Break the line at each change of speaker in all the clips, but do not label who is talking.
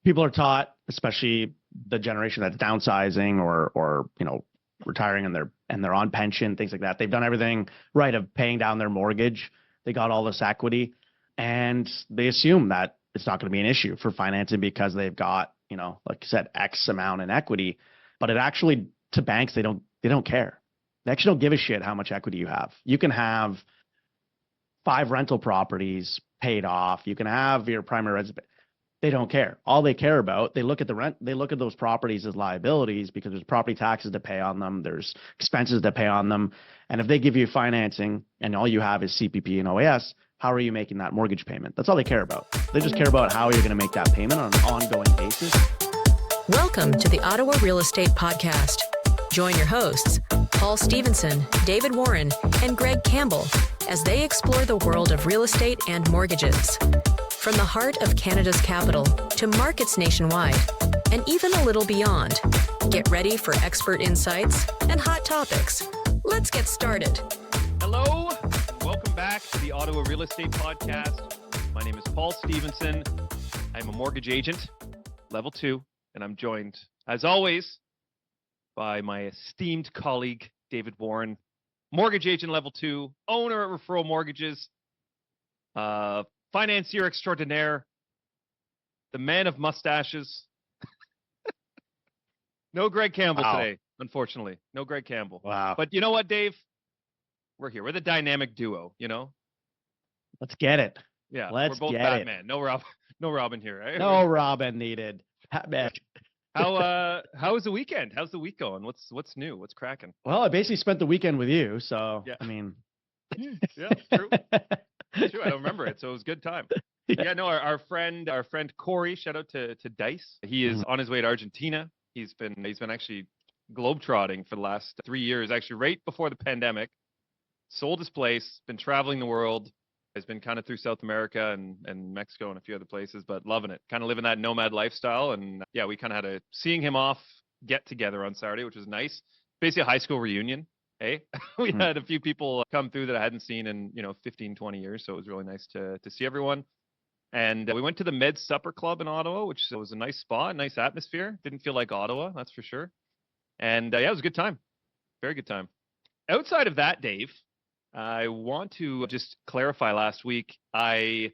people are taught, especially the generation that's downsizing or retiring and they're on pension, things like that. They've done everything right of paying down their mortgage. They got all this equity, and they assume that it's not going to be an issue for financing because they've got, like you said, X amount in equity. But it actually, to banks, they don't care. They actually don't give a shit how much equity you have. You can have 5 rental properties paid off. You can have your primary residence. They don't care. All they care about, they look at the rent, they look at those properties as liabilities because there's property taxes to pay on them, there's expenses to pay on them. And if they give you financing and all you have is CPP and OAS, how are you making that mortgage payment? That's all they care about. They just care about how you're going to make that payment on an ongoing basis.
Welcome to the Ottawa Real Estate Podcast. Join your hosts, Paul Stevenson, David Warren, and Greg Campbell, as they explore the world of real estate and mortgages. From the heart of Canada's capital to markets nationwide, and even a little beyond. Get ready for expert insights and hot topics. Let's get started.
Hello, welcome back to the Ottawa Real Estate Podcast. My name is Paul Stevenson. I'm a mortgage agent, level 2, and I'm joined, as always, by my esteemed colleague, David Warren, mortgage agent level 2, owner at Referral Mortgages, financier extraordinaire, the man of mustaches. No Greg Campbell today, unfortunately. No Greg Campbell.
Wow.
But you know what, Dave? We're here. We're the dynamic duo,
Let's get it.
Yeah,
Let's
we're both
get
Batman. No Robin here, right?
No Robin needed. Batman.
How was the weekend? How's the week going? What's new? What's cracking?
Well, I basically spent the weekend with you, so
yeah.
I mean,
yeah, true. True, I don't remember it, so it was a good time. Yeah, no, our friend Corey, shout out to Dice. He is on his way to Argentina. He's been actually globetrotting for the last 3 years, actually right before the pandemic. Sold his place, been traveling the world, has been kind of through South America and Mexico and a few other places, but loving it. Kind of living that nomad lifestyle. And yeah, we kind of had a seeing him off get together on Saturday, which was nice. Basically a high school reunion. Hey, we had a few people come through that I hadn't seen in, 15, 20 years. So it was really nice to see everyone. And we went to the Med Supper Club in Ottawa, which was a nice spot, nice atmosphere. Didn't feel like Ottawa, that's for sure. And yeah, it was a good time. Very good time. Outside of that, Dave, I want to just clarify last week. I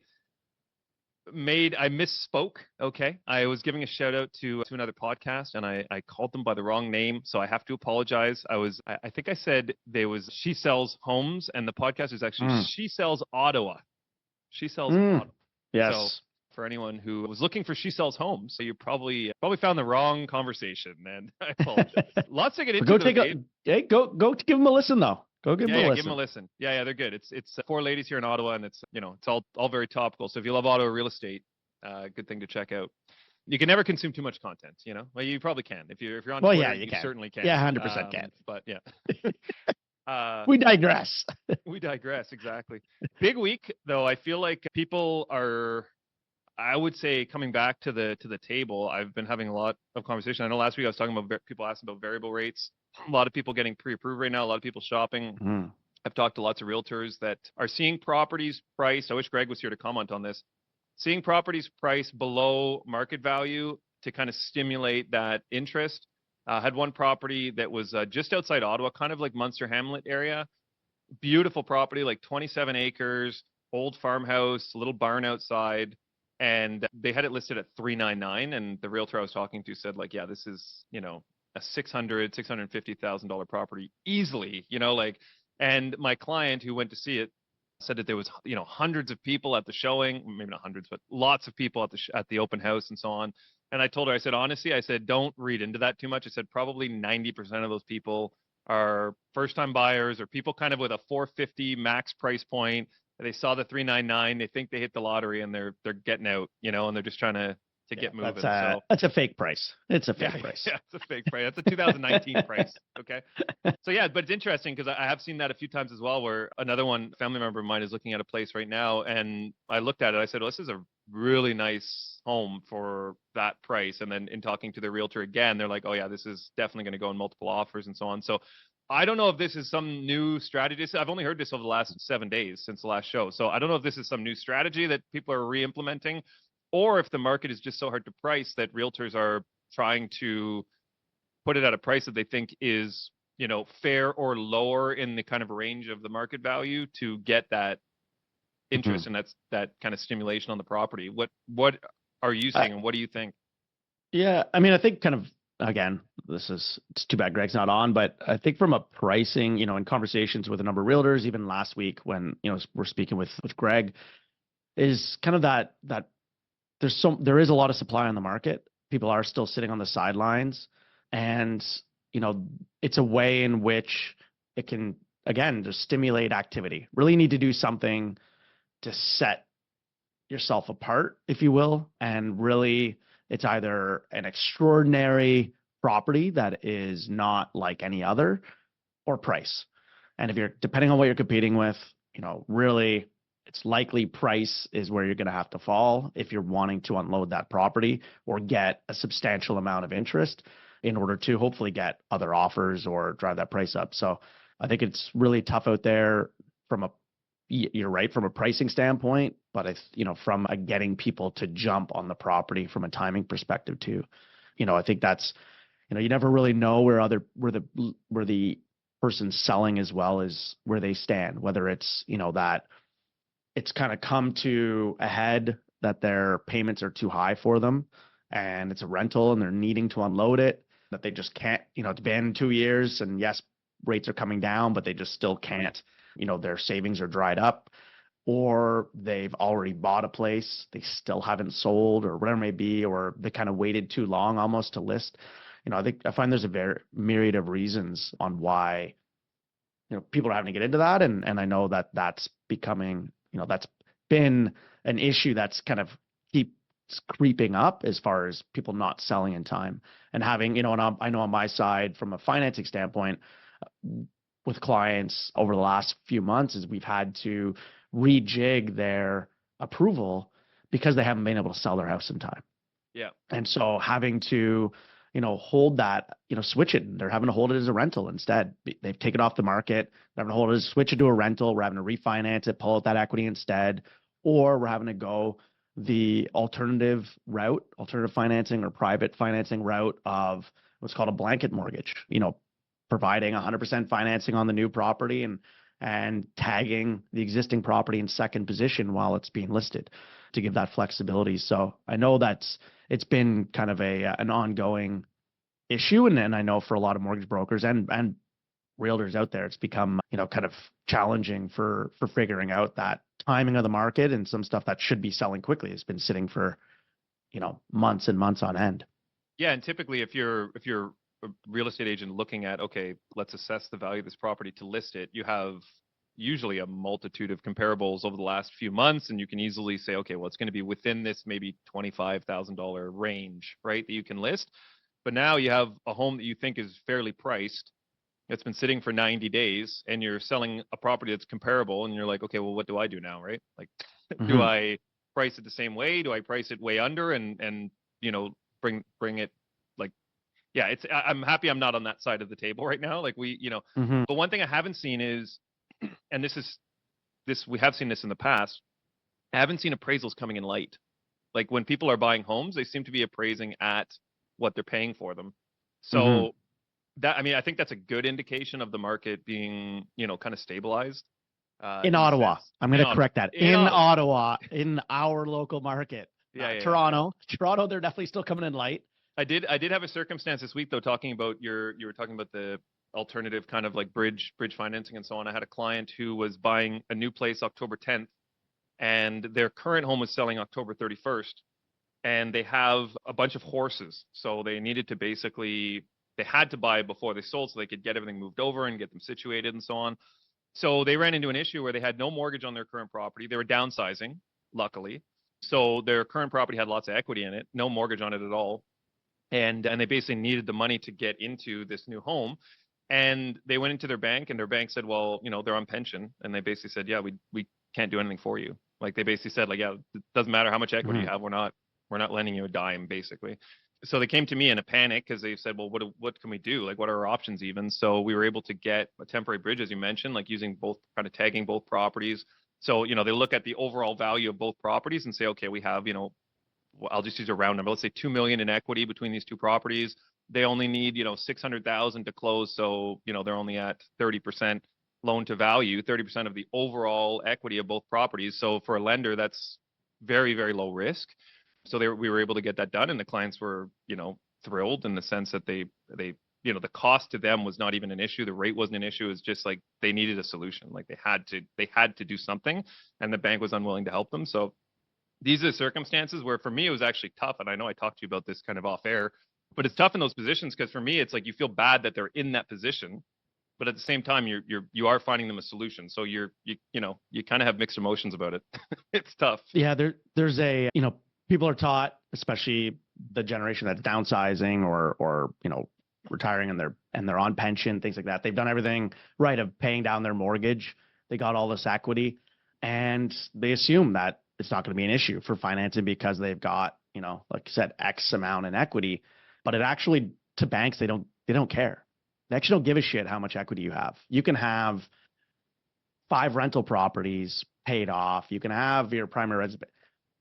misspoke. Okay. I was giving a shout out to another podcast and I called them by the wrong name. So I have to apologize. I think I said there was She Sells Homes and the podcast is actually She Sells Ottawa. She Sells Ottawa.
Yes.
So for anyone who was looking for She Sells Homes, so you probably found the wrong conversation and I apologize. Lots to get into.
Go give them a listen though. Go give them a listen.
Give them a listen. Yeah, they're good. It's 4 ladies here in Ottawa, and it's it's all very topical. So if you love Ottawa real estate, good thing to check out. You can never consume too much content, Well, you probably can if you're on Twitter.
Yeah, you can.
Certainly can.
Yeah, 100% can.
But yeah,
we digress.
We digress exactly. Big week though. I feel like people are, I would say, coming back to the table. I've been having a lot of conversation. I know last week I was talking about people asking about variable rates. A lot of people getting pre-approved right now. A lot of people shopping. I've talked to lots of realtors that are seeing properties priced. I wish Greg was here to comment on this. Seeing properties priced below market value to kind of stimulate that interest. Had one property that was just outside Ottawa, kind of like Munster Hamlet area. Beautiful property, like 27 acres, old farmhouse, little barn outside. And they had it listed at $399. And the realtor I was talking to said, like, yeah, this is, a $650,000 property easily, and my client who went to see it said that there was, hundreds of people at the showing, maybe not hundreds, but lots of people at the open house and so on. And I told her, I said, honestly, don't read into that too much. I said, probably 90% of those people are first-time buyers or people kind of with a $450 max price point. They saw the $399, they think they hit the lottery and they're getting out, and they're just trying to get moving.
That's a fake price. It's a fake price.
Yeah, it's a fake price. That's a 2019 price. Okay. So yeah, but it's interesting because I have seen that a few times as well, where another family member of mine is looking at a place right now. And I looked at it, I said, well, this is a really nice home for that price. And then in talking to the realtor again, they're like, oh yeah, this is definitely going to go in multiple offers and so on. So I don't know if this is some new strategy. I've only heard this over the last 7 days since the last show. So I don't know if this is some new strategy that people are re-implementing, or if the market is just so hard to price that realtors are trying to put it at a price that they think is, fair or lower in the kind of range of the market value to get that interest and that kind of stimulation on the property. What are you seeing, and what do you think?
Yeah, I mean, I think kind of, again, it's too bad Greg's not on, but I think from a pricing, in conversations with a number of realtors, even last week when, we're speaking with Greg, is kind of that there is a lot of supply on the market. People are still sitting on the sidelines, and, it's a way in which it can, again, just stimulate activity. Really need to do something to set yourself apart, if you will, and really it's either an extraordinary property that is not like any other, or price. And if you're, depending on what you're competing with, really it's likely price is where you're going to have to fall if you're wanting to unload that property or get a substantial amount of interest in order to hopefully get other offers or drive that price up. So I think it's really tough out there you're right, from a pricing standpoint, but from getting people to jump on the property from a timing perspective too. I think that's, you never really know where the person selling as well as where they stand, whether it's, that it's kind of come to a head that their payments are too high for them and it's a rental and they're needing to unload it, that they just can't, it's been 2 years and yes, rates are coming down, but they just still can't, their savings are dried up, or they've already bought a place, they still haven't sold or whatever it may be, or they kind of waited too long almost to list. I find there's a myriad of reasons on why, people are having to get into that. And I know that that's becoming, that's been an issue that's kind of keeps creeping up as far as people not selling in time and having, and I know on my side from a financing standpoint with clients over the last few months is we've had to rejig their approval because they haven't been able to sell their house in time.
Yeah.
And so having to, hold that, switch it. They're having to hold it as a rental instead. They've taken it off the market. They're having to hold it, switch it to a rental. We're having to refinance it, pull out that equity instead, or we're having to go the alternative financing or private financing route of what's called a blanket mortgage, providing 100% financing on the new property and tagging the existing property in second position while it's being listed to give that flexibility. So I know it's been kind of an ongoing issue. And I know for a lot of mortgage brokers and realtors out there, it's become, kind of challenging for figuring out that timing of the market, and some stuff that should be selling quickly has been sitting for, months and months on end.
Yeah. And typically if you're a real estate agent looking at, okay, let's assess the value of this property to list it, you have usually a multitude of comparables over the last few months, and you can easily say, okay, well, it's going to be within this maybe $25,000 range, right, that you can list. But now you have a home that you think is fairly priced, it's been sitting for 90 days, and you're selling a property that's comparable, and you're like, okay, well, what do I do now, right? Like, do I price it the same way? Do I price it way under and bring it, like, yeah, I'm happy I'm not on that side of the table right now. Like but one thing I haven't seen is, and we have seen this in the past, I haven't seen appraisals coming in light. Like when people are buying homes, they seem to be appraising at what they're paying for them. So I think that's a good indication of the market being, kind of stabilized.
In Ottawa. I'm going to correct that. In Ottawa, in our local market. Toronto, they're definitely still coming in light.
I did have a circumstance this week though, talking about you were talking about the alternative kind of like bridge financing and so on. I had a client who was buying a new place October 10th, and their current home was selling October 31st, and they have a bunch of horses. So they needed to they had to buy before they sold so they could get everything moved over and get them situated and so on. So they ran into an issue where they had no mortgage on their current property. They were downsizing, luckily. So their current property had lots of equity in it, no mortgage on it at all. And they basically needed the money to get into this new home. And they went into their bank, and their bank said, well, they're on pension. And they basically said, yeah, we can't do anything for you. Like they basically said, like, yeah, it doesn't matter how much equity you have. We're not lending you a dime, basically. So they came to me in a panic because they said, well, what can we do? Like, what are our options even? So we were able to get a temporary bridge, as you mentioned, like using both, kind of tagging both properties. So, they look at the overall value of both properties and say, okay, we have, I'll just use a round number. Let's say 2 million in equity between these two properties. They only need, 600,000 to close. So, they're only at 30% loan to value, 30% of the overall equity of both properties. So for a lender, that's very, very low risk. So we were able to get that done, and the clients were, thrilled in the sense that they, the cost to them was not even an issue. The rate wasn't an issue. It's just like they needed a solution. Like they had to do something, and the bank was unwilling to help them. So these are the circumstances where for me, it was actually tough. And I know I talked to you about this kind of off air, but it's tough in those positions because for me, it's like you feel bad that they're in that position, but at the same time, you are finding them a solution. So you kind of have mixed emotions about it. It's tough.
Yeah, there's a, people are taught, especially the generation that's downsizing or retiring and they're on pension, things like that. They've done everything right of paying down their mortgage. They got all this equity, and they assume that it's not going to be an issue for financing because they've got, like I said, X amount in equity. But it actually, to banks, they don't care. They actually don't give a shit how much equity you have. You can have 5 rental properties paid off. You can have your primary residence.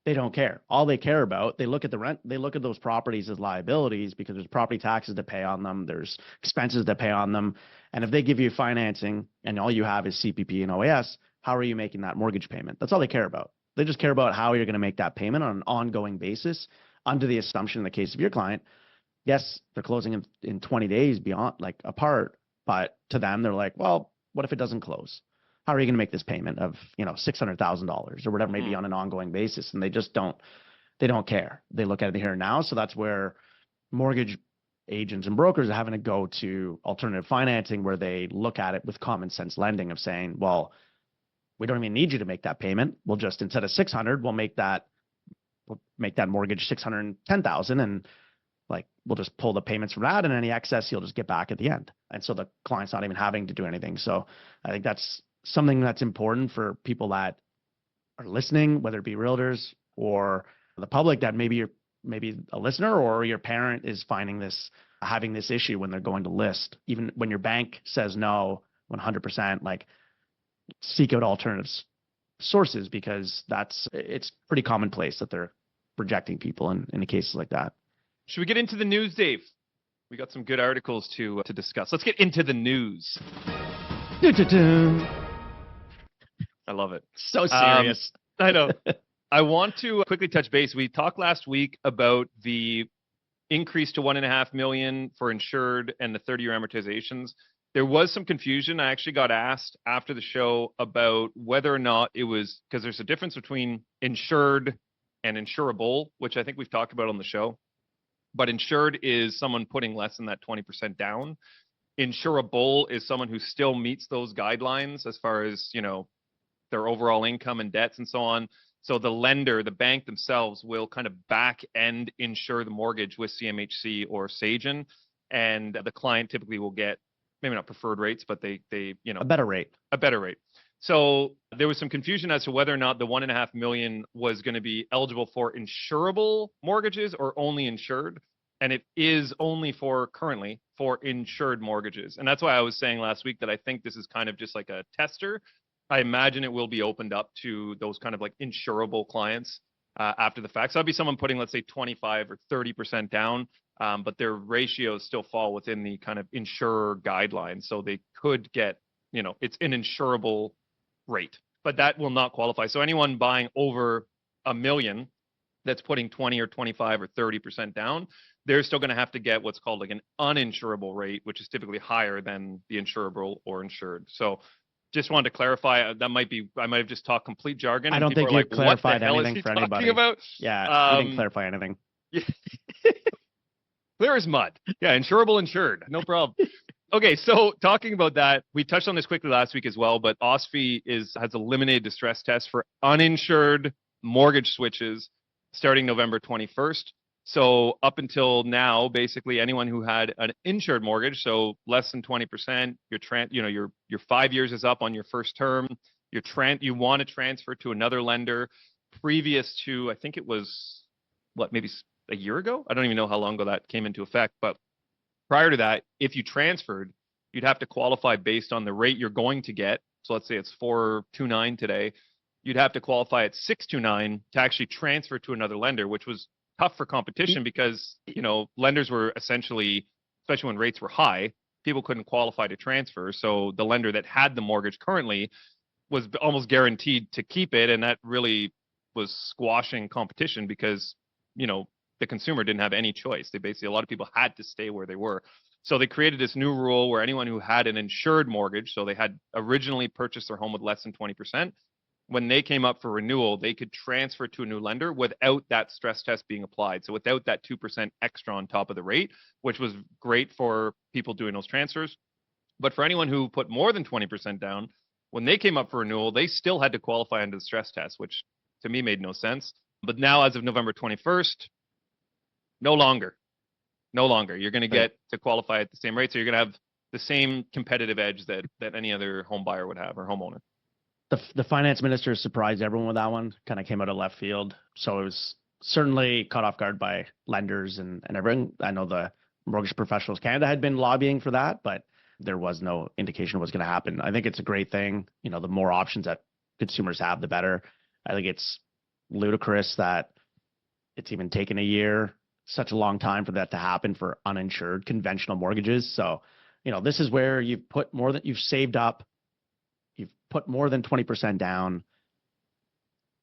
They don't care. All they care about, they look at the rent, they look at those properties as liabilities because there's property taxes to pay on them, there's expenses to pay on them. And if they give you financing and all you have is CPP and OAS, how are you making that mortgage payment? That's all they care about. They just care about how you're going to make that payment on an ongoing basis, under the assumption in the case of your client, yes, they're closing in 20 days beyond, like, apart, but to them, they're like, well, what if it doesn't close? How are you going to make this payment of, $600,000 or whatever, maybe on an ongoing basis? And they don't care. They look at it here and now. So that's where mortgage agents and brokers are having to go to alternative financing, where they look at it with common sense lending of saying, well, we don't even need you to make that payment. We'll just, instead of 600, we'll make that mortgage 610,000, and like, we'll just pull the payments from that, and any excess you'll just get back at the end. And so the client's not even having to do anything. So I think that's something that's important for people that are listening, whether it be realtors or the public, that maybe you're a listener or your parent is having this issue when they're going to list. Even when your bank says no 100%, like, seek out alternative sources, because it's pretty commonplace that they're rejecting people in cases like that.
Should we get into the news, Dave? We got some good articles to discuss. Let's get into the news. I love it.
So serious.
I know. I want to quickly touch base. We talked last week about the increase to $1.5 million for insured and the 30-year amortizations. There was some confusion. I actually got asked after the show about whether or not it was, because there's a difference between insured and insurable, which I think we've talked about on the show. But insured is someone putting less than that 20% down. Insurable is someone who still meets those guidelines as far as, their overall income and debts and so on. So the lender, the bank themselves, will kind of back end insure the mortgage with CMHC or Sagen, and the client typically will get, maybe not preferred rates, but they
a better rate.
So there was some confusion as to whether or not the $1.5 million was going to be eligible for insurable mortgages or only insured. And it is only currently for insured mortgages. And that's why I was saying last week that I think this is kind of just like a tester. I imagine it will be opened up to those kind of like insurable clients after the fact. So that'd be someone putting, let's say, 25 or 30% down, but their ratios still fall within the kind of insurer guidelines. So they could get, it's an insurable rate, but that will not qualify. So anyone buying over $1 million that's putting 20 or 25 or 30% down, they're still going to have to get what's called like an uninsurable rate, which is typically higher than the insurable or insured. So just wanted to clarify. I might have just talked complete jargon.
I don't think you clarified anything for anybody. Yeah, you didn't clarify anything.
Clear as mud. Yeah, insurable, insured. No problem. Okay, so talking about that, we touched on this quickly last week as well, but OSFI has eliminated the stress test for uninsured mortgage switches starting November 21st. So up until now, basically anyone who had an insured mortgage, so less than 20%, your 5 years is up on your first term. You want to transfer to another lender previous to, I think it was maybe a year ago. I don't even know how long ago that came into effect, but prior to that, if you transferred, you'd have to qualify based on the rate you're going to get. So let's say it's 4.29 today. You'd have to qualify at 6.29 to actually transfer to another lender, which was tough for competition because, lenders were essentially, especially when rates were high, people couldn't qualify to transfer. So the lender that had the mortgage currently was almost guaranteed to keep it. And that really was squashing competition because, the consumer didn't have any choice. A lot of people had to stay where they were. So they created this new rule where anyone who had an insured mortgage, so they had originally purchased their home with less than 20%, when they came up for renewal, they could transfer to a new lender without that stress test being applied. So without that 2% extra on top of the rate, which was great for people doing those transfers. But for anyone who put more than 20% down, when they came up for renewal, they still had to qualify under the stress test, which to me made no sense. But now, as of November 21st, no longer. You're going to get to qualify at the same rate. So you're going to have the same competitive edge that any other home buyer would have or homeowner.
The finance minister surprised everyone with that one, kind of came out of left field. So it was certainly caught off guard by lenders and everything. I know the Mortgage Professionals Canada had been lobbying for that, but there was no indication of what's going to happen. I think it's a great thing. The more options that consumers have, the better. I think it's ludicrous that it's even taken a year, such a long time for that to happen for uninsured conventional mortgages. So, this is where you've saved up, you've put more than 20% down,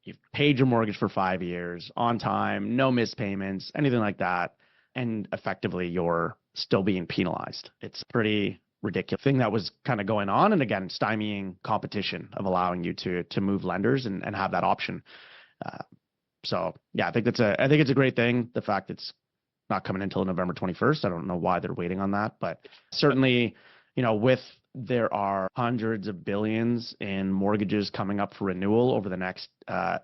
you've paid your mortgage for 5 years on time, no missed payments, anything like that. And effectively you're still being penalized. It's pretty ridiculous thing that was kind of going on. And again, stymieing competition of allowing you to move lenders and have that option. So yeah, I think it's a great thing. The fact it's not coming until November 21st. I don't know why they're waiting on that, but certainly, there are hundreds of billions in mortgages coming up for renewal over the next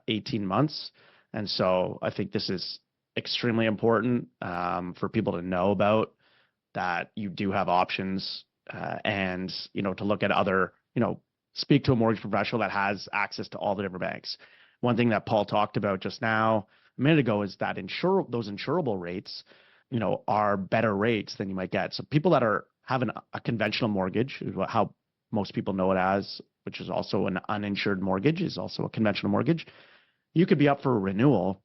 18 months. And so I think this is extremely important for people to know about, that you do have options and, to look at other, speak to a mortgage professional that has access to all the different banks. One thing that Paul talked about just now a minute ago is that those insurable rates, are better rates than you might get. So people that are having a conventional mortgage, is how most people know it as, which is also an uninsured mortgage, is also a conventional mortgage. You could be up for a renewal.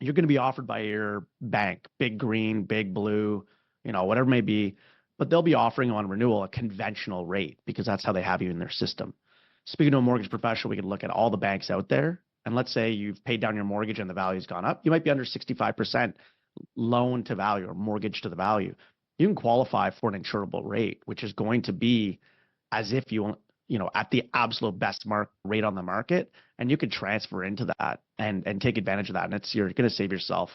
You're going to be offered by your bank, big green, big blue, whatever it may be, but they'll be offering on renewal a conventional rate because that's how they have you in their system. Speaking to a mortgage professional, we can look at all the banks out there. And let's say you've paid down your mortgage and the value's gone up. You might be under 65% loan to value or mortgage to the value. You can qualify for an insurable rate, which is going to be as if you at the absolute best rate on the market, and you could transfer into that and take advantage of that. And you're going to save yourself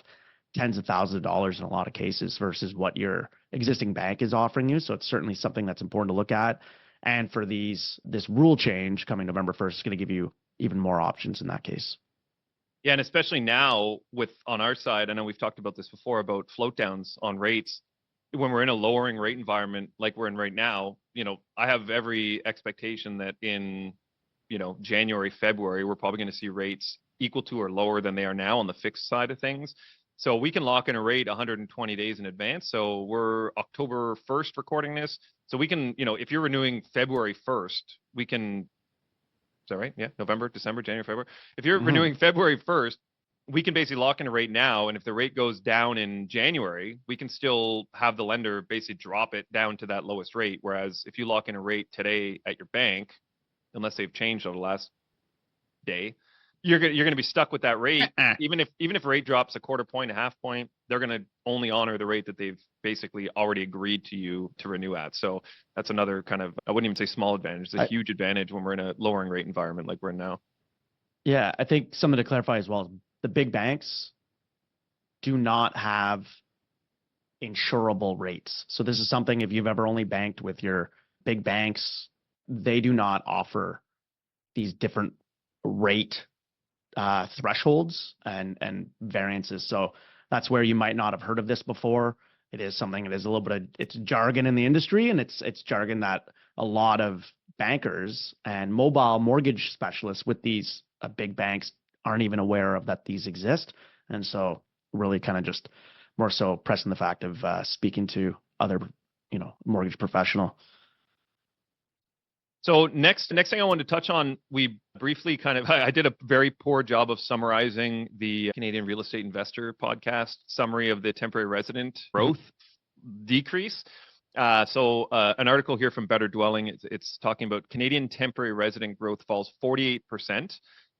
tens of thousands of dollars in a lot of cases versus what your existing bank is offering you. So it's certainly something that's important to look at. And for this rule change coming November 1st, is going to give you even more options in that case.
Yeah, and especially now on our side, I know we've talked about this before about float downs on rates. When we're in a lowering rate environment like we're in right now, I have every expectation that in, January, February, we're probably going to see rates equal to or lower than they are now on the fixed side of things. So we can lock in a rate 120 days in advance. So we're October 1st recording this. So we can, if you're renewing February 1st, we can, is that right? Yeah, November, December, January, February. If you're renewing February 1st, we can basically lock in a rate now. And if the rate goes down in January, we can still have the lender basically drop it down to that lowest rate. Whereas if you lock in a rate today at your bank, unless they've changed over the last day, you're going to be stuck with that rate. Even if rate drops a quarter point, a half point, they're going to only honor the rate that they've basically already agreed to you to renew at. So that's another kind of, I wouldn't even say small advantage. It's a huge advantage when we're in a lowering rate environment like we're in now.
Yeah, I think something to clarify as well, the big banks do not have insurable rates. So this is something, if you've ever only banked with your big banks, they do not offer these different rate thresholds and variances. So that's where you might not have heard of this before. It is something that is a little bit of, it's jargon in the industry, and it's jargon that a lot of bankers and mobile mortgage specialists with these big banks aren't even aware of, that these exist. And so really kind of just more so pressing the fact of speaking to other, mortgage professional.
So next thing I wanted to touch on, we briefly I did a very poor job of summarizing the Canadian Real Estate Investor Podcast summary of the temporary resident growth decrease. So an article here from Better Dwelling, it's talking about Canadian temporary resident growth falls 48%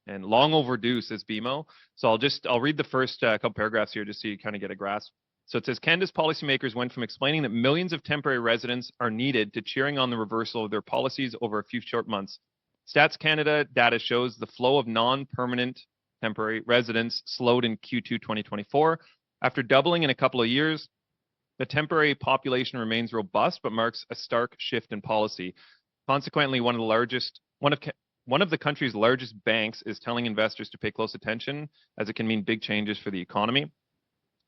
and long overdue, says BMO. So I'll read the first couple paragraphs here just so you kind of get a grasp. So it says, Canada's policymakers went from explaining that millions of temporary residents are needed to cheering on the reversal of their policies over a few short months. Stats Canada data shows the flow of non-permanent temporary residents slowed in Q2 2024. After doubling in a couple of years, the temporary population remains robust, but marks a stark shift in policy. Consequently, one of the country's largest banks is telling investors to pay close attention, as it can mean big changes for the economy.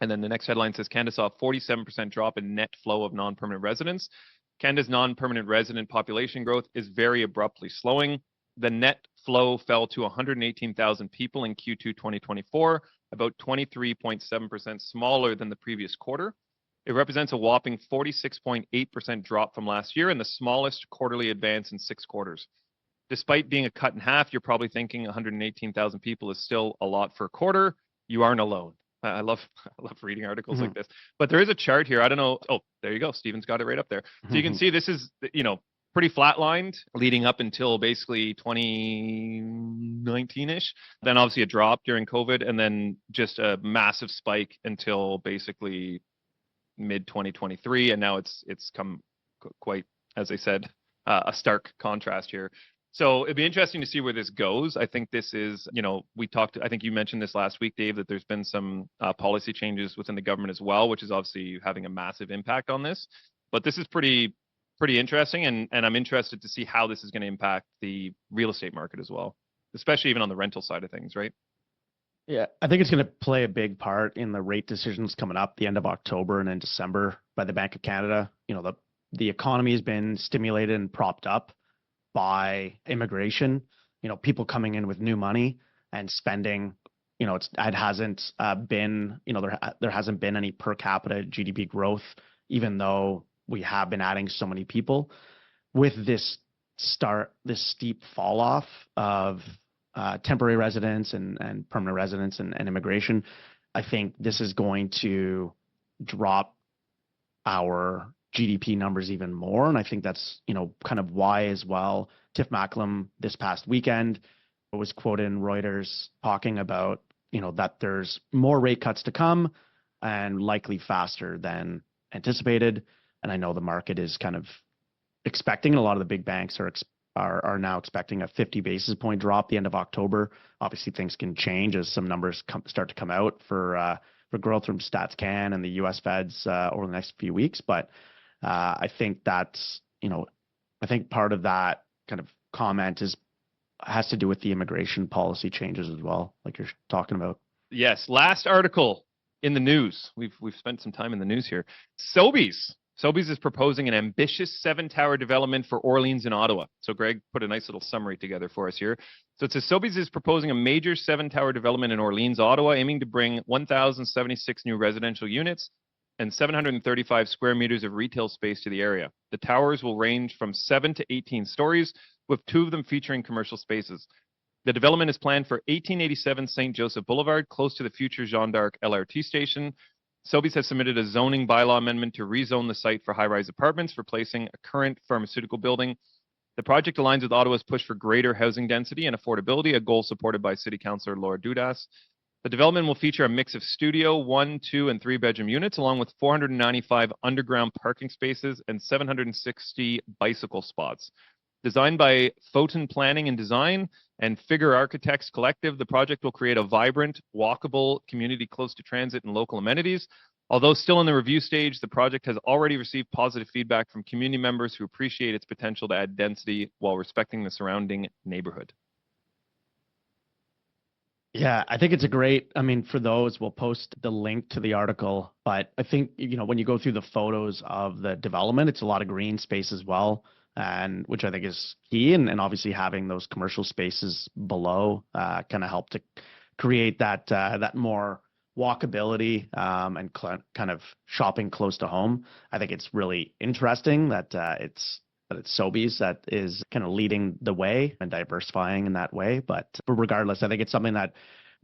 And then the next headline says, Canada saw a 47% drop in net flow of non-permanent residents. Canada's non-permanent resident population growth is very abruptly slowing. The net flow fell to 118,000 people in Q2 2024, about 23.7% smaller than the previous quarter. It represents a whopping 46.8% drop from last year and the smallest quarterly advance in 6 quarters. Despite being a cut in half, you're probably thinking 118,000 people is still a lot for a quarter. You aren't alone. I love reading articles like this. But there is a chart here. I don't know. Oh, there you go. Steven's got it right up there. So you can see this is, pretty flatlined leading up until basically 2019-ish. Then obviously a drop during COVID, and then just a massive spike until basically mid 2023. And now it's come quite, as I said, a stark contrast here. So it'd be interesting to see where this goes. I think this is, I think you mentioned this last week, Dave, that there's been some policy changes within the government as well, which is obviously having a massive impact on this. But this is pretty interesting, and I'm interested to see how this is going to impact the real estate market as well, especially even on the rental side of things, right?
Yeah, I think it's going to play a big part in the rate decisions coming up the end of October and in December by the Bank of Canada. The economy has been stimulated and propped up by immigration, people coming in with new money and spending. It hasn't been, there hasn't been any per capita GDP growth, even though we have been adding so many people. With this steep fall off of temporary residents and permanent residents and immigration, I think this is going to drop our GDP numbers even more. And I think that's, kind of why as well, Tiff Macklem this past weekend was quoted in Reuters talking about, that there's more rate cuts to come and likely faster than anticipated. And I know the market is kind of expecting, a lot of the big banks are now expecting a 50 basis point drop the end of October. Obviously things can change as some numbers start to come out for growth from StatsCan and the US Feds over the next few weeks. But I think that's, I think part of that kind of comment has to do with the immigration policy changes as well, like you're talking about.
Yes. Last article in the news. We've spent some time in the news here. Sobeys is proposing an ambitious 7-tower development for Orleans and Ottawa. So Greg put a nice little summary together for us here. So it says Sobeys is proposing a major 7-tower development in Orleans, Ottawa, aiming to bring 1,076 new residential units and 735 square meters of retail space to the area. The towers will range from 7 to 18 stories, with 2 of them featuring commercial spaces. The development is planned for 1887 St. Joseph Boulevard, close to the future Jeanne d'Arc LRT station. Sobeys has submitted a zoning bylaw amendment to rezone the site for high-rise apartments, replacing a current pharmaceutical building. The project aligns with Ottawa's push for greater housing density and affordability, a goal supported by City Councillor Laura Dudas. The development will feature a mix of studio, 1, 2, and 3-bedroom units, along with 495 underground parking spaces and 760 bicycle spots. Designed by Photon Planning and Design and Figure Architects Collective, the project will create a vibrant, walkable community close to transit and local amenities. Although still in the review stage, the project has already received positive feedback from community members who appreciate its potential to add density while respecting the surrounding neighborhood.
Yeah, I think it's for those, we'll post the link to the article, but I think, when you go through the photos of the development, it's a lot of green space as well, and which I think is key. And obviously having those commercial spaces below kind of help to create that more walkability and kind of shopping close to home. I think it's really interesting that it's that it's Sobeys that is kind of leading the way and diversifying in that way. But regardless, I think it's something that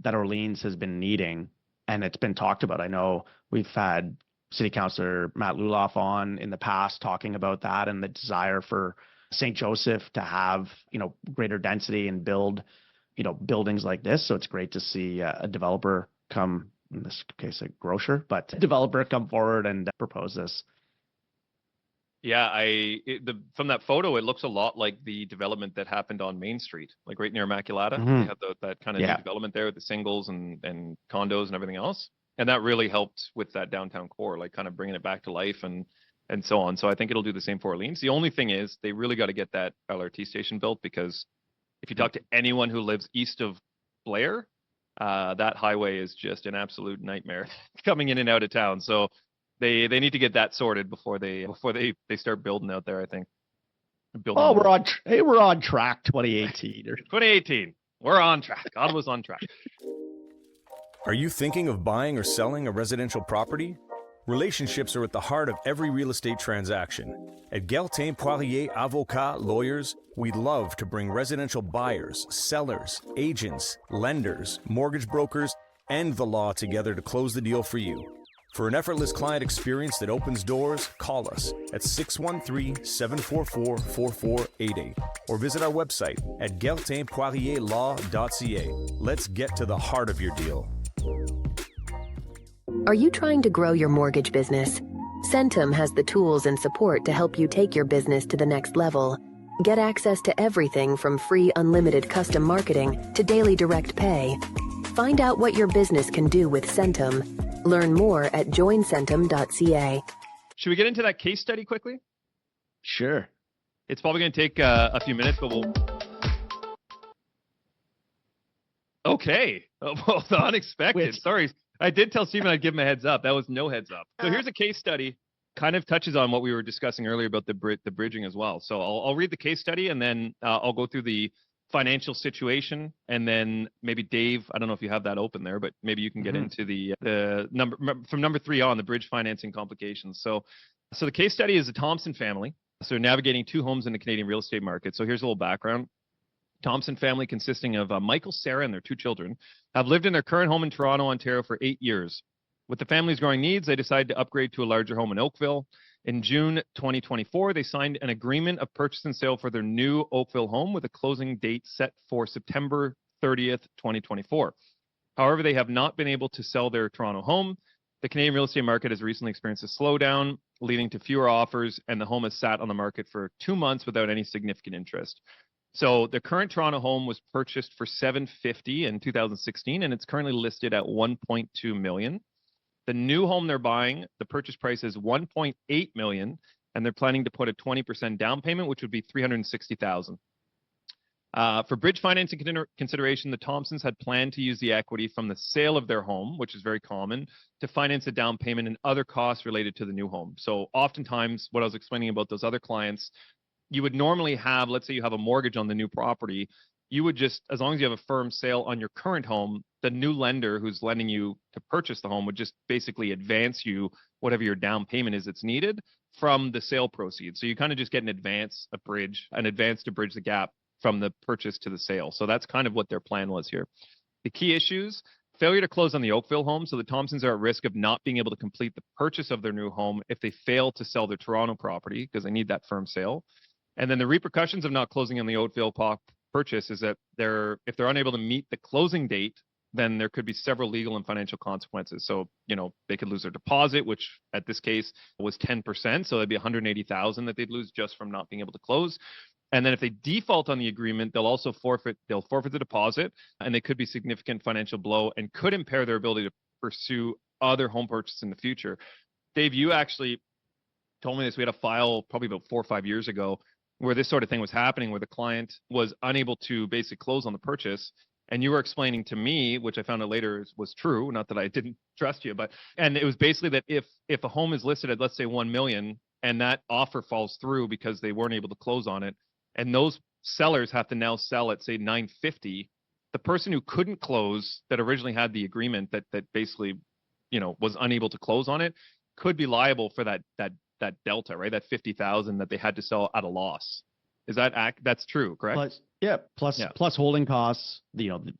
Orleans has been needing, and it's been talked about. I know we've had City Councillor Matt Luloff on in the past talking about that and the desire for St. Joseph to have, greater density and build, buildings like this. So it's great to see a developer come, in this case, a grocer, but a developer come forward and propose this.
Yeah, from that photo, it looks a lot like the development that happened on Main Street, like right near Immaculata.
Mhm.
They had that kind of new development there with the singles and condos and everything else. And that really helped with that downtown core, like kind of bringing it back to life and so on. So I think it'll do the same for Orleans. The only thing is they really got to get that LRT station built, because if you talk to anyone who lives east of Blair, that highway is just an absolute nightmare coming in and out of town. So they need to get that sorted before they start building out there, I think.
We're on track 2018.
2018. We're on track. Ottawa's on track.
Are you thinking of buying or selling a residential property? Relationships are at the heart of every real estate transaction. At Geltin Poirier Avocat Lawyers, we love to bring residential buyers, sellers, agents, lenders, mortgage brokers, and the law together to close the deal for you. For an effortless client experience that opens doors, call us at 613-744-4488 or visit our website at geltinpoirierlaw.ca. Let's get to the heart of your deal.
Are you trying to grow your mortgage business? Centum has the tools and support to help you take your business to the next level. Get access to everything from free unlimited custom marketing to daily direct pay. Find out what your business can do with Centum. Learn more at joincentum.ca.
Should we get into that case study quickly?
Sure.
It's probably going to take a few minutes, but we'll... Okay. Well, the unexpected. Sorry. I did tell Stephen I'd give him a heads up. That was no heads up. So here's a case study. Kind of touches on what we were discussing earlier about the bridging as well. So I'll read the case study, and then I'll go through the financial situation, and then maybe Dave, I don't know if you have that open there, but maybe you can get into the number from number 3 on the bridge financing complications. So the case study is a Thompson family. So they're navigating 2 homes in the Canadian real estate market. So here's a little background. Thompson family, consisting of Michael, Sarah, and their 2 children, have lived in their current home in Toronto, Ontario for 8 years. With the family's growing needs, they decided to upgrade to a larger home in Oakville. In June 2024, they signed an agreement of purchase and sale for their new Oakville home with a closing date set for September 30th, 2024. However, they have not been able to sell their Toronto home. The Canadian real estate market has recently experienced a slowdown, leading to fewer offers, and the home has sat on the market for 2 months without any significant interest. So the current Toronto home was purchased for $750,000 in 2016, and it's currently listed at $1.2 million. The new home they're buying, the purchase price is $1.8 million, and they're planning to put a 20% down payment, which would be $360,000. For bridge financing consideration, the Thompsons had planned to use the equity from the sale of their home, which is very common, to finance a down payment and other costs related to the new home. So oftentimes, what I was explaining about those other clients, you would normally have, let's say you have a mortgage on the new property, you would just, as long as you have a firm sale on your current home, the new lender who's lending you to purchase the home would just basically advance you whatever your down payment is that's needed from the sale proceeds. So you kind of just get an advance to bridge the gap from the purchase to the sale. So that's kind of what their plan was here. The key issues: failure to close on the Oakville home. So the Thompsons are at risk of not being able to complete the purchase of their new home if they fail to sell their Toronto property, because they need that firm sale. And then the repercussions of not closing on the Oakville purchase is that if they're unable to meet the closing date, then there could be several legal and financial consequences. So, they could lose their deposit, which at this case was 10%. So that'd be $180,000 that they'd lose just from not being able to close. And then if they default on the agreement, they'll forfeit the deposit, and they could be significant financial blow and could impair their ability to pursue other home purchases in the future. Dave, you actually told me this. We had a file probably about 4 or 5 years ago where this sort of thing was happening, where the client was unable to basically close on the purchase. And you were explaining to me, which I found out later was true, not that I didn't trust you, and it was basically that if a home is listed at, let's say, 1 million, and that offer falls through because they weren't able to close on it, and those sellers have to now sell at, say, 950, the person who couldn't close, that originally had the agreement that basically, was unable to close on it, could be liable for that delta, right? That 50,000 that they had to sell at a loss. Is that that's true, correct?
Plus holding costs,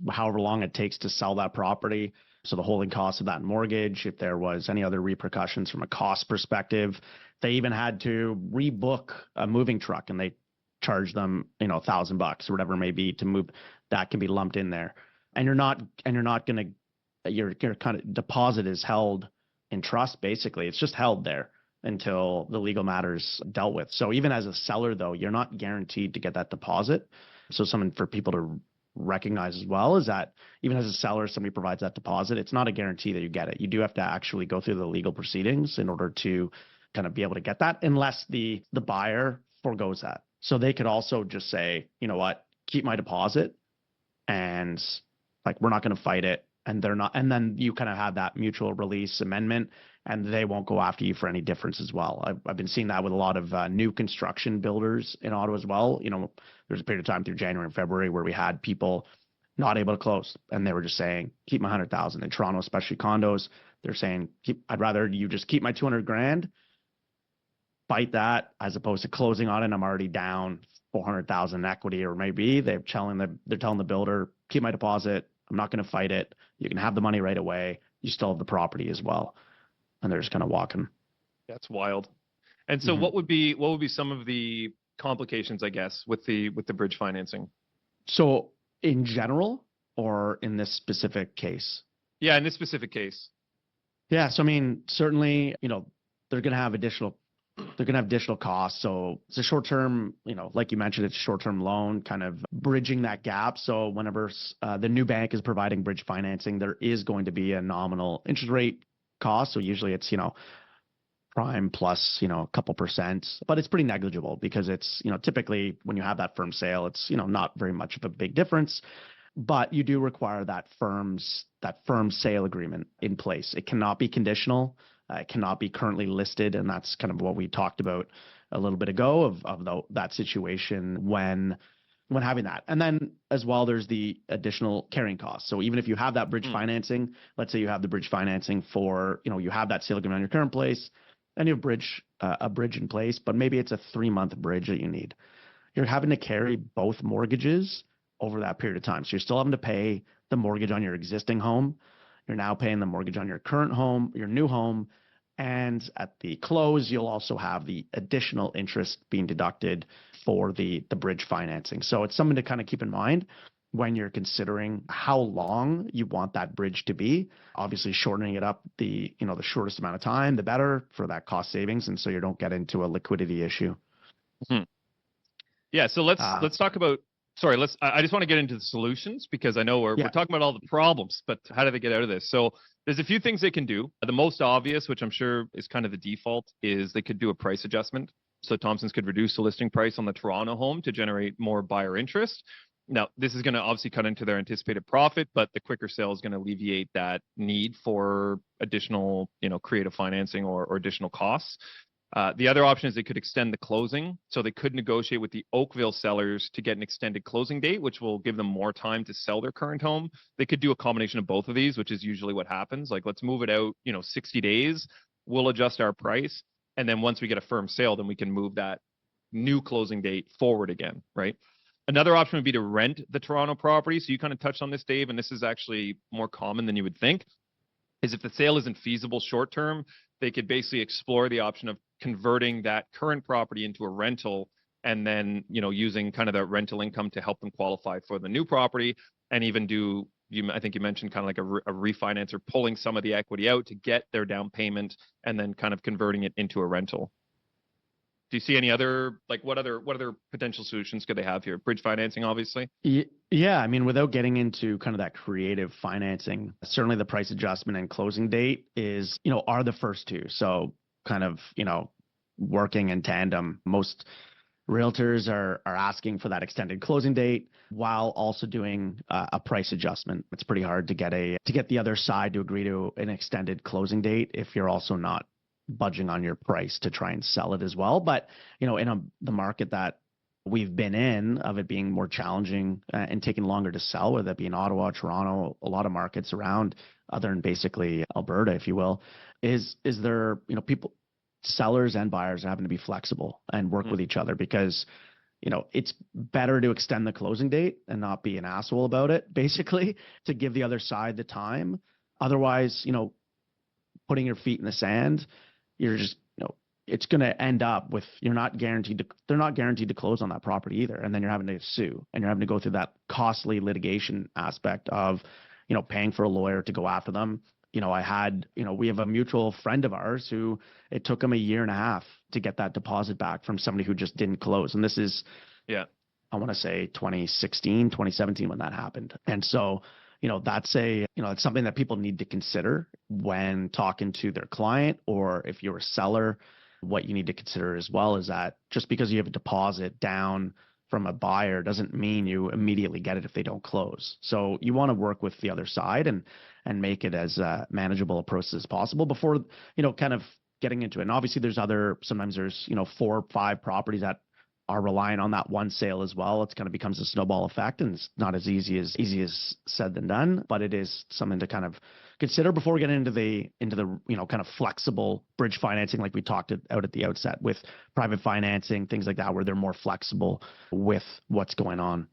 however long it takes to sell that property. So the holding costs of that mortgage, if there was any other repercussions from a cost perspective, they even had to rebook a moving truck and they charged them, $1,000 or whatever it may be to move. That can be lumped in there. And your kind of deposit is held in trust. Basically, it's just held there until the legal matters dealt with. So even as a seller, though, you're not guaranteed to get that deposit. So something for people to recognize as well is that even as a seller, somebody provides that deposit, it's not a guarantee that you get it. You do have to actually go through the legal proceedings in order to kind of be able to get that, unless the buyer forgoes that. So they could also just say, you know what, keep my deposit, and we're not going to fight it. And they're not, and then you kind of have that mutual release amendment, and they won't go after you for any difference as well. I've been seeing that with a lot of new construction builders in Ottawa as well. There's a period of time through January and February where we had people not able to close, and they were just saying, keep my 100,000. In Toronto, especially condos, they're saying, I'd rather you just keep my 200,000, fight that, as opposed to closing on it. I'm already down 400,000 equity, or maybe they're telling the builder, keep my deposit. I'm not going to fight it. You can have the money right away. You still have the property as well. And they're just kind of walking.
That's wild. And so what would be some of the complications, I guess, with the bridge financing?
So in general, or in this specific case?
Yeah, in this specific case.
Yeah. So, I mean, certainly, they're going to have additional costs. So it's a short-term, like you mentioned, it's a short-term loan, kind of bridging that gap. So whenever the new bank is providing bridge financing, there is going to be a nominal interest rate cost. So usually it's, prime plus, a couple percent, but it's pretty negligible because it's, typically when you have that firm sale, it's, not very much of a big difference, but you do require that firm sale agreement in place. It cannot be conditional. It cannot be currently listed, and that's kind of what we talked about a little bit ago of that situation when having that. And then as well, there's the additional carrying costs. So even if you have that bridge financing, let's say you have the bridge financing for, you have that sale agreement on your current place, and you have a bridge in place, but maybe it's a 3-month bridge that you need. You're having to carry both mortgages over that period of time. So you're still having to pay the mortgage on your existing home. You're now paying the mortgage on your current home, your new home, and at the close, you'll also have the additional interest being deducted for the bridge financing. So it's something to kind of keep in mind when you're considering how long you want that bridge to be. Obviously, shortening it up the shortest amount of time, the better for that cost savings, and so you don't get into a liquidity issue.
Mm-hmm. Yeah. So let's talk about. Sorry, I just want to get into the solutions, because I know we're talking about all the problems, but how do they get out of this? So there's a few things they can do. The most obvious, which I'm sure is kind of the default, is they could do a price adjustment. So Thompson's could reduce the listing price on the Toronto home to generate more buyer interest. Now, this is going to obviously cut into their anticipated profit, but the quicker sale is going to alleviate that need for additional, creative financing or additional costs. The other option is they could extend the closing. So they could negotiate with the Oakville sellers to get an extended closing date, which will give them more time to sell their current home. They could do a combination of both of these, which is usually what happens. Like, let's move it out, 60 days. We'll adjust our price. And then once we get a firm sale, then we can move that new closing date forward again, right? Another option would be to rent the Toronto property. So you kind of touched on this, Dave, and this is actually more common than you would think, is if the sale isn't feasible short term, they could basically explore the option of converting that current property into a rental, and then, using kind of that rental income to help them qualify for the new property, and even do, I think you mentioned kind of like a refinance, or pulling some of the equity out to get their down payment and then kind of converting it into a rental. Do you see any other, what other potential solutions could they have here? Bridge financing, obviously.
Yeah. I mean, without getting into kind of that creative financing, certainly the price adjustment and closing date are the first two. So kind of, working in tandem. Most realtors are asking for that extended closing date while also doing a price adjustment. It's pretty hard to get the other side to agree to an extended closing date if you're also not budging on your price to try and sell it as well. But, in the market that we've been in, of it being more challenging and taking longer to sell, whether that be in Ottawa, Toronto, a lot of markets around other than basically Alberta, if you will, is there, sellers and buyers are having to be flexible and work with each other, because it's better to extend the closing date and not be an asshole about it, basically, to give the other side the time. Otherwise, putting your feet in the sand, you're just, it's going to end up with, they're not guaranteed to close on that property either. And then you're having to sue, and you're having to go through that costly litigation aspect of, paying for a lawyer to go after them. We have a mutual friend of ours who it took him a year and a half to get that deposit back from somebody who just didn't close. And this is, I want to say 2016, 2017 when that happened. And so, that's it's something that people need to consider when talking to their client, or if you're a seller, what you need to consider as well is that just because you have a deposit down from a buyer doesn't mean you immediately get it if they don't close. So you want to work with the other side and make it as manageable a process as possible before, kind of getting into it. And obviously sometimes there's, 4 or 5 properties that are relying on that one sale as well. It's kind of becomes a snowball effect, and it's not as easy as said than done, but it is something to kind of consider before we get into the kind of flexible bridge financing, like we talked out at the outset, with private financing, things like that, where they're more flexible with what's going on.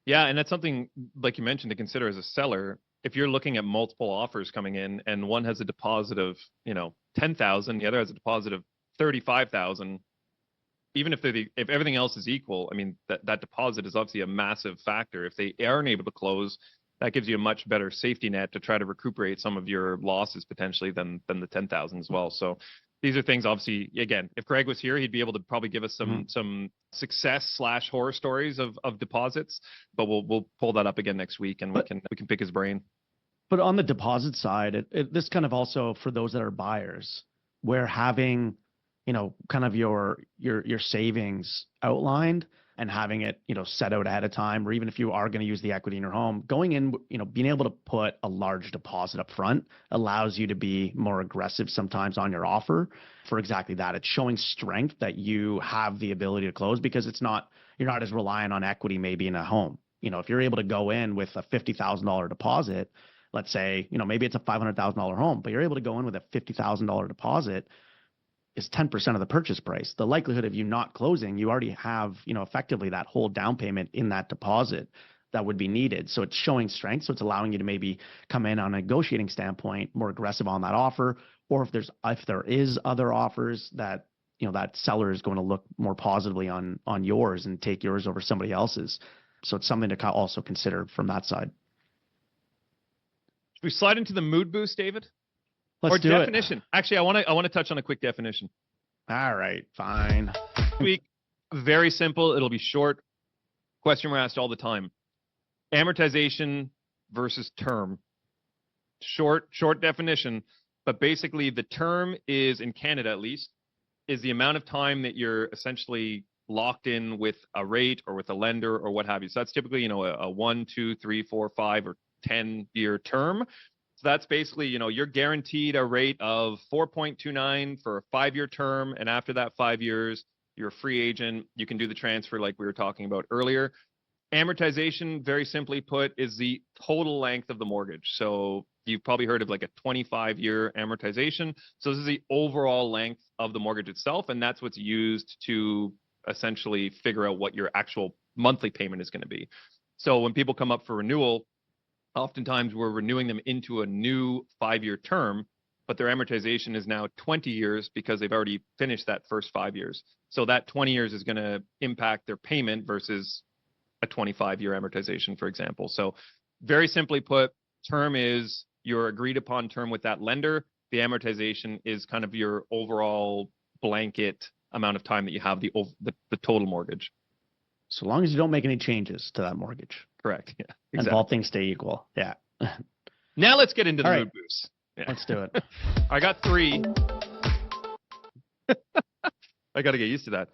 Yeah, and that's something, like you mentioned, to consider as a seller. If you're looking at multiple offers coming in, and one has a deposit of, 10,000, the other has a deposit of 35,000, even if everything else is equal, I mean, that deposit is obviously a massive factor. If they aren't able to close, that gives you a much better safety net to try to recuperate some of your losses potentially than the 10,000 as well. So these are things, obviously, again, if Greg was here, he'd be able to probably give us some success / horror stories of deposits, but we'll pull that up again next week, and we can pick his brain.
But on the deposit side, this kind of also for those that are buyers, where having, kind of your savings outlined and having it, set out ahead of time, or even if you are going to use the equity in your home, going in, being able to put a large deposit up front allows you to be more aggressive sometimes on your offer for exactly that. It's showing strength that you have the ability to close, because you're not as reliant on equity maybe in a home. If you're able to go in with a $50,000 deposit, let's say, maybe it's a $500,000 home, but you're able to go in with a $50,000 deposit, is 10% of the purchase price. The likelihood of you not closing, you already have, effectively that whole down payment in that deposit that would be needed. So it's showing strength. So it's allowing you to maybe come in on a negotiating standpoint, more aggressive on that offer. Or if there is other offers that, that seller is going to look more positively on yours and take yours over somebody else's. So it's something to also consider from that side.
Should we slide into the mood boost, David?
Let's do
definition.
It.
Actually, I want to touch on a quick definition.
All right, fine.
Week, very simple. It'll be short. Question we're asked all the time: amortization versus term. Short definition, but basically the term is, in Canada at least, is the amount of time that you're essentially locked in with a rate or with a lender or what have you. So that's typically, a 1, 2, 3, 4, 5, or 10-year term. So that's basically, you're guaranteed a rate of 4.29 for a 5-year term. And after that 5 years, you're a free agent. You can do the transfer like we were talking about earlier. Amortization, very simply put, is the total length of the mortgage. So you've probably heard of like a 25-year amortization. So this is the overall length of the mortgage itself. And that's what's used to essentially figure out what your actual monthly payment is going to be. So when people come up for renewal, oftentimes we're renewing them into a new 5-year term, but their amortization is now 20 years because they've already finished that first 5 years. So that 20 years is going to impact their payment versus a 25-year amortization, for example. So very simply put, term is your agreed upon term with that lender. The amortization is kind of your overall blanket amount of time that you have the total mortgage.
So long as you don't make any changes to that mortgage.
Correct. Yeah. Exactly.
And if all things stay equal. Yeah.
Now let's get into the mood boost. Yeah.
Let's do it.
I got 3. I got to get used to that.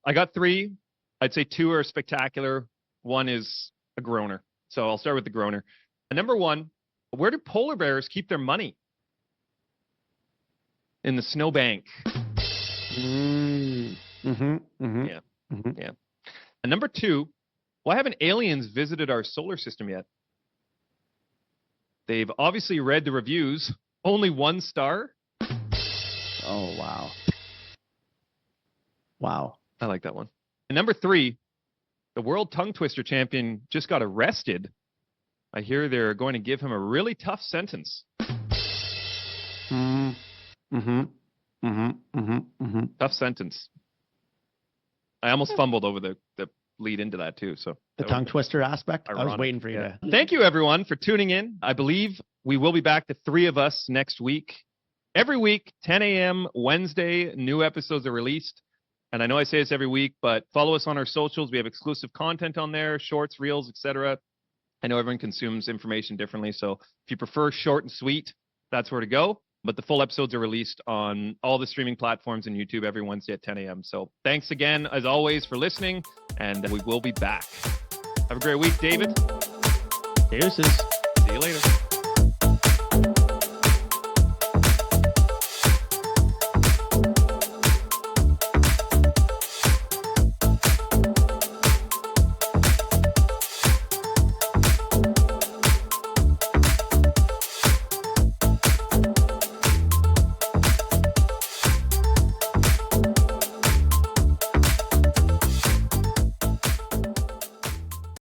I got 3. I'd say 2 are spectacular. 1 is a groaner. So I'll start with the groaner. Number 1, where do polar bears keep their money? In the snowbank.
Yeah.
Yeah. And number 2, why haven't aliens visited our solar system yet? They've obviously read the reviews. Only 1 star.
Oh, wow. Wow.
I like that one. And number 3, the world tongue twister champion just got arrested. I hear they're going to give him a really tough sentence. Tough sentence. I almost fumbled over the lead into that too. So
The tongue twister aspect.
ironic.
I was waiting for you to.
Thank you, everyone, for tuning in. I believe we will be back to 3 of us next week. Every week, 10 a.m. Wednesday, new episodes are released. And I know I say this every week, but follow us on our socials. We have exclusive content on there, shorts, reels, etc. I know everyone consumes information differently. So if you prefer short and sweet, that's where to go. But the full episodes are released on all the streaming platforms and YouTube every Wednesday at 10 a.m. So thanks again, as always, for listening. And we will be back. Have a great week, David.
Deuces.